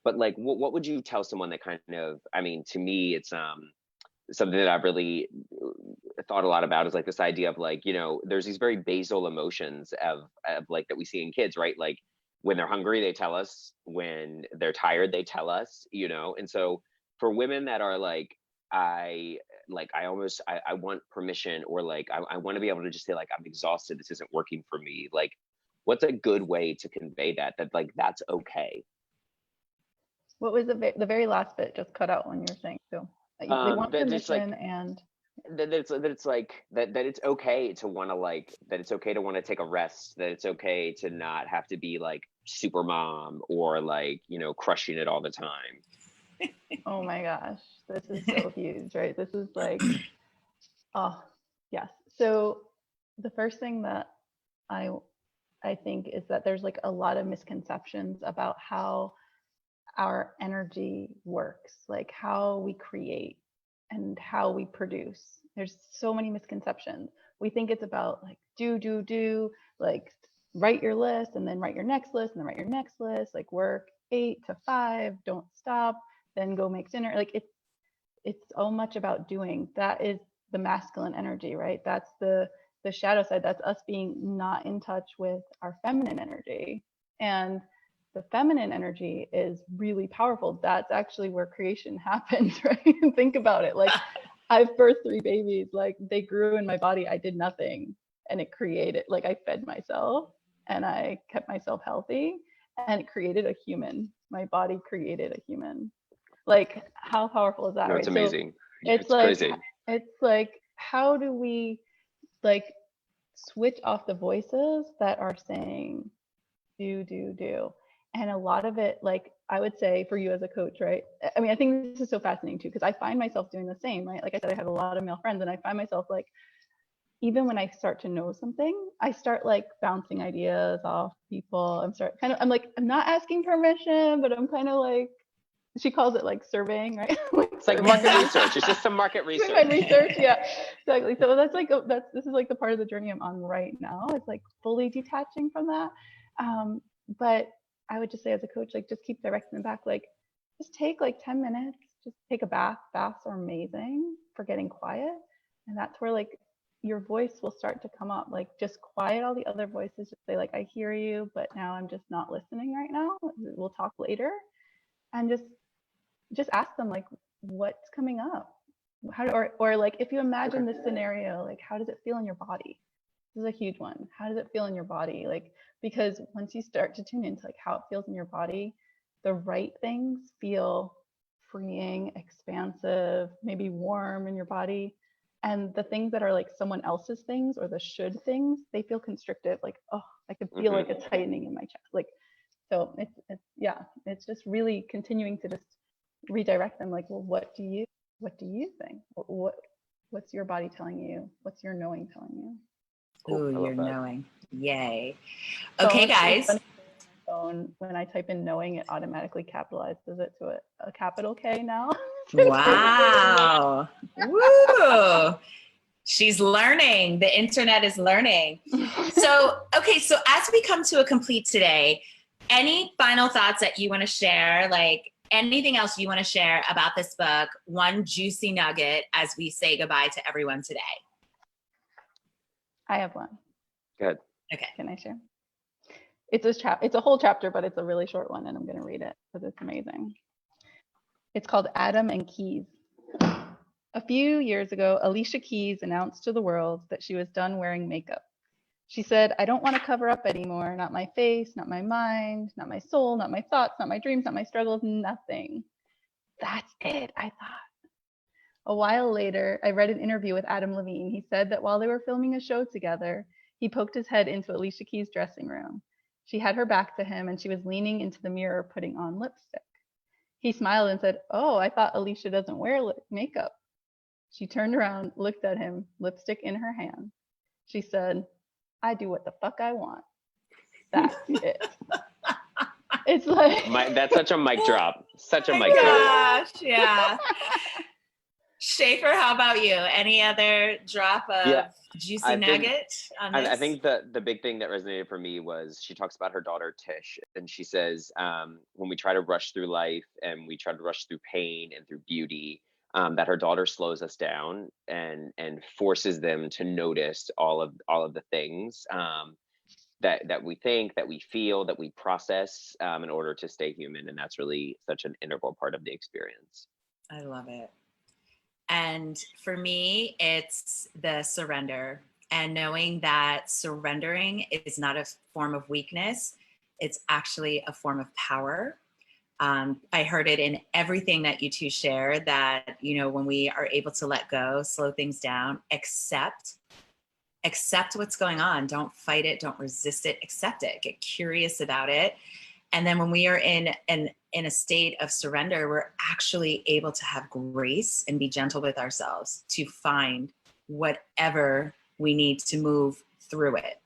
But like, what would you tell someone that kind of, I mean, to me, it's something that I've really thought a lot about is like this idea of like, you know, there's these very basal emotions of like that we see in kids, right? Like when they're hungry, they tell us, when they're tired, they tell us, you know. And so for women that are like, I want permission, or like I want to be able to just say like, I'm exhausted, this isn't working for me. Like, what's a good way to convey that like that's okay? What was the very last bit just cut out when you were saying so? They want That just like permission and that it's like that it's okay to want to like, that it's okay to want to take a rest, that it's okay to not have to be like super mom or like, you know, crushing it all the time. oh my gosh, this is so huge, right? This is like, oh yes. So the first thing that I think is that there's like a lot of misconceptions about how our energy works, like how we create and how we produce. There's so many misconceptions. We think it's about like do, like write your list and then write your next list and then write your next list, like work 8 to 5, don't stop, then go make dinner. Like it's so much about doing. That is the masculine energy, right? That's the shadow side. That's us being not in touch with our feminine energy. And the feminine energy is really powerful. That's actually where creation happens, right? Think about it. Like I've birthed 3 babies, like they grew in my body. I did nothing and it created, like I fed myself and I kept myself healthy and it created a human. My body created a human. Like how powerful is that, No, right? it's amazing. So it's like, crazy. it's like, how do we like switch off the voices that are saying do? And a lot of it, like I would say for you as a coach, right? I mean, I think this is so fascinating too, because I find myself doing the same, right? Like I said, I have a lot of male friends and I find myself like, even when I start to know something, I start like bouncing ideas off people. I'm like, I'm not asking permission, but I'm kind of like, she calls it like surveying, right? It's like market research. It's just some market research. My research, yeah, exactly. So that's like this is like the part of the journey I'm on right now. It's like fully detaching from that. But I would just say as a coach, like just keep directing them back. Like just take like 10 minutes, just take a bath. Baths are amazing for getting quiet, and that's where like your voice will start to come up. Like just quiet all the other voices. Just say like, I hear you, but now I'm just not listening right now. We'll talk later, and just ask them like, what's coming up? How or like if you imagine this scenario, like how does it feel in your body? This is a huge one. How does it feel in your body? Like, because once you start to tune into like how it feels in your body, the right things feel freeing, expansive, maybe warm in your body. And the things that are like someone else's things or the should things, they feel constrictive. Like, oh, I could feel like a tightening in my chest. Like, so it's just really continuing to just redirect them. Like, well, what do you think? What's your body telling you? What's your knowing telling you? Ooh, you're knowing. Yay. So Okay, guys. Phone, when I type in knowing, it automatically capitalizes it to a capital K now. Wow. Woo. She's learning. The internet is learning. So, okay, so as we come to a complete today, any final thoughts that you want to share? Like anything else you want to share about this book? One juicy nugget as we say goodbye to everyone today. I have one. Good. Okay. Can I share? It's a whole chapter, but it's a really short one, and I'm going to read it because it's amazing. It's called Adam and Keys. A few years ago, Alicia Keys announced to the world that she was done wearing makeup. She said, I don't want to cover up anymore. Not my face, not my mind, not my soul, not my thoughts, not my dreams, not my struggles, nothing. That's it, I thought. A while later, I read an interview with Adam Levine. He said that while they were filming a show together, he poked his head into Alicia Keys' dressing room. She had her back to him and she was leaning into the mirror putting on lipstick. He smiled and said, oh, I thought Alicia doesn't wear makeup. She turned around, looked at him, lipstick in her hand. She said, I do what the fuck I want. That's it. It's like That's such a mic drop. Such a mic drop. Gosh, yeah. Shafer, how about you? Any other drop of juicy nugget on this? I think the big thing that resonated for me was she talks about her daughter Tish, and she says when we try to rush through life and we try to rush through pain and through beauty, that her daughter slows us down and forces them to notice all of the things that we think, that we feel, that we process in order to stay human. And that's really such an integral part of the experience. I love it. And for me, it's the surrender, and knowing that surrendering is not a form of weakness. It's actually a form of power. I heard it in everything that you two share, that, you know, when we are able to let go, slow things down, accept what's going on. Don't fight it. Don't resist it. Accept it. Get curious about it. And then when we are in a state of surrender, we're actually able to have grace and be gentle with ourselves to find whatever we need to move through it.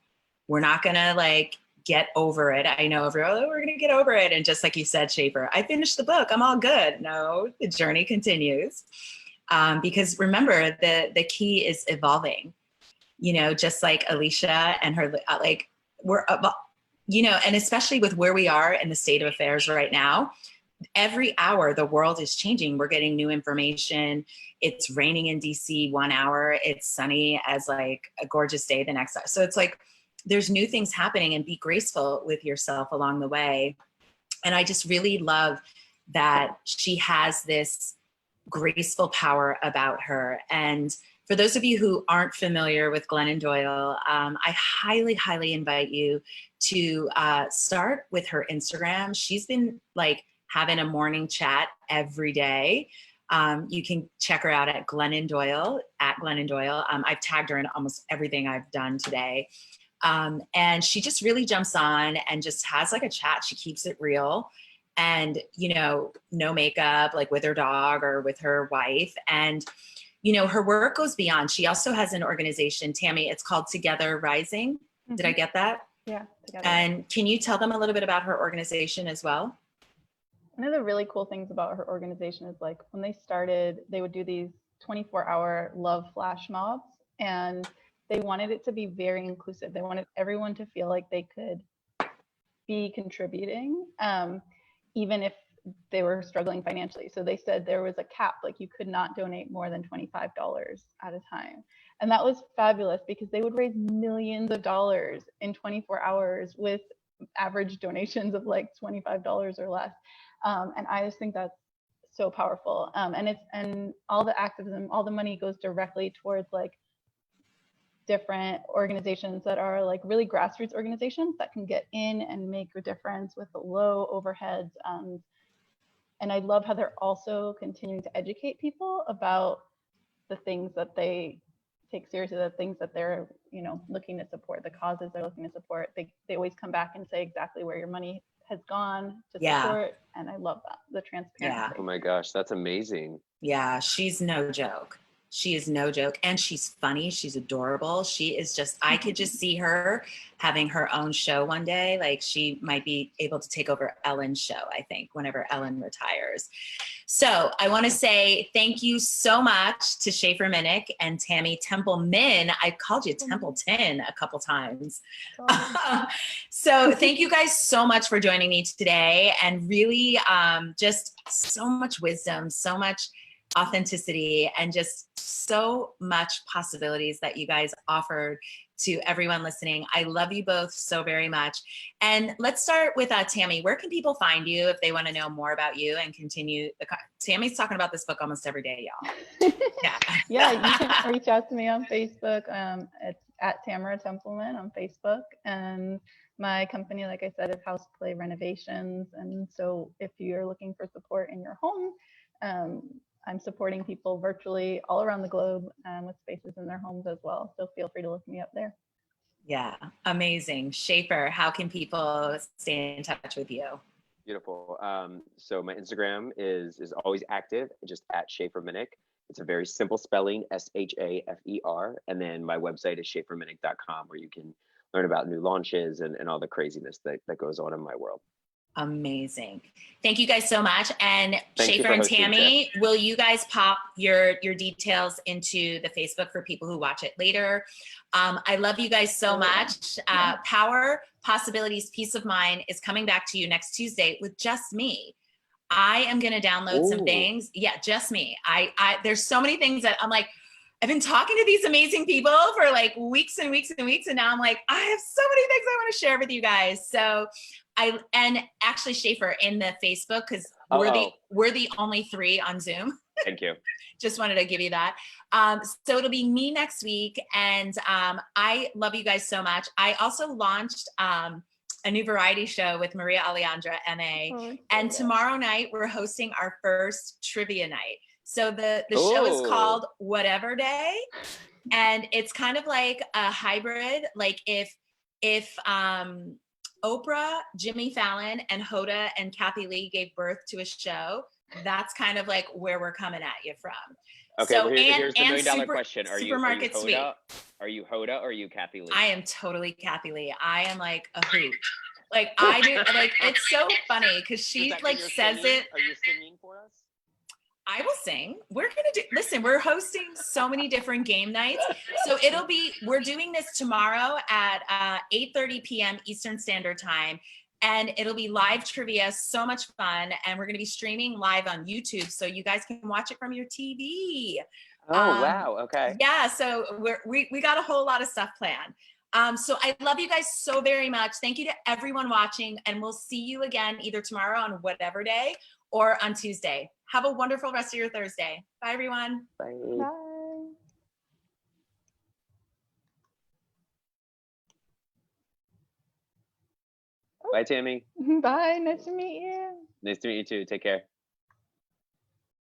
We're not gonna like get over it. I know everyone, oh, we're gonna get over it. And just like you said, Shafer, I finished the book, I'm all good. No, the journey continues. Because remember, the key is evolving. You know, just like Alicia and her, like we're, you know, and especially with where we are in the state of affairs right now, every hour the world is changing. We're getting new information. It's raining in DC 1 hour. It's sunny as like a gorgeous day the next hour. So it's like, there's new things happening, and be graceful with yourself along the way. And I just really love that she has this graceful power about her. And for those of you who aren't familiar with Glennon Doyle, I highly, highly invite you to start with her Instagram. She's been like having a morning chat every day. You can check her out at Glennon Doyle, at Glennon Doyle. I've tagged her in almost everything I've done today. And she just really jumps on and just has like a chat. She keeps it real. And, you know, no makeup, like with her dog or with her wife. And, you know, her work goes beyond. She also has an organization, Tammy, it's called Together Rising. Mm-hmm. Did I get that? Yeah, Together. And can you tell them a little bit about her organization as well? One of the really cool things about her organization is like when they started, they would do these 24-hour love flash mobs, and they wanted it to be very inclusive. They wanted everyone to feel like they could be contributing, even if they were struggling financially. So they said there was a cap, like you could not donate more than $25 at a time. And that was fabulous because they would raise millions of dollars in 24 hours with average donations of like $25 or less. And I just think that's so powerful. And all the activism, all the money goes directly towards like different organizations that are like really grassroots organizations that can get in and make a difference with the low overheads. And I love how they're also continuing to educate people about the things that they take seriously, the things that they're, you know, looking to support, the causes they're looking to support. They always come back and say exactly where your money has gone to support. And I love that, the transparency. Yeah. Oh my gosh, that's amazing. Yeah, she's no joke. She is no joke. And she's funny. She's adorable. She is just, I could just see her having her own show one day. Like she might be able to take over Ellen's show, I think, whenever Ellen retires. So I want to say thank you so much to Shafer Minnick and Tammy Templeman. I called you Templeton a couple times. So thank you guys so much for joining me today, and really just so much wisdom, so much authenticity, and just so much possibilities that you guys offered to everyone listening. I love you both so very much. And let's start with Tammy. Where can people find you if they want to know more about you and continue? Tammy's talking about this book almost every day, y'all. Yeah, you can reach out to me on Facebook. It's at Tamara Templeman on Facebook. And my company, like I said, is Houseplay Renovations. And so if you're looking for support in your home, I'm supporting people virtually all around the globe with spaces in their homes as well. So feel free to look me up there. Yeah, amazing. Shafer, how can people stay in touch with you? Beautiful. So my Instagram is always active, just at Shafer Minnick. It's a very simple spelling, SHAFER. And then my website is shaferminnick.com, where you can learn about new launches and all the craziness that goes on in my world. Amazing. Thank you guys so much. And Thank Shafer and Tammy, will you guys pop your details into the Facebook for people who watch it later? I love you guys so much. Power, Possibilities, Peace of Mind is coming back to you next Tuesday with just me. I am going to download some Ooh. things. Yeah, just me. There's so many things that I'm like, I've been talking to these amazing people for like weeks and weeks and weeks. And now I'm like, I have so many things I want to share with you guys. So and actually Shafer in the Facebook, because we're the only 3 on Zoom. Thank you. Just wanted to give you that. So it'll be me next week. And I love you guys so much. I also launched a new variety show with Maria Alejandra, MA. And tomorrow night, we're hosting our first trivia night. So the show is called Whatever Day. And it's kind of like a hybrid. Like if Oprah, Jimmy Fallon, and Hoda and Kathy Lee gave birth to a show, that's kind of like where we're coming at you from. Okay, so, well, here's the $1,000,000 question. Are you Hoda? Are you Hoda or are you Kathy Lee? I am totally Kathy Lee. I am like a hoot. Like I do, like it's so funny because she like says singing? it. Are you singing for us? I will sing. We're gonna do, listen, we're hosting so many different game nights. So we're doing this tomorrow at 8:30 p.m. Eastern Standard Time. And it'll be live trivia, so much fun. And we're gonna be streaming live on YouTube, so you guys can watch it from your TV. Oh, wow, okay. Yeah, so we got a whole lot of stuff planned. So I love you guys so very much. Thank you to everyone watching, and we'll see you again either tomorrow on whatever day or on Tuesday. Have a wonderful rest of your Thursday. Bye, everyone. Bye. Bye. Bye, Tammy. Bye. Nice to meet you. Nice to meet you too. Take care.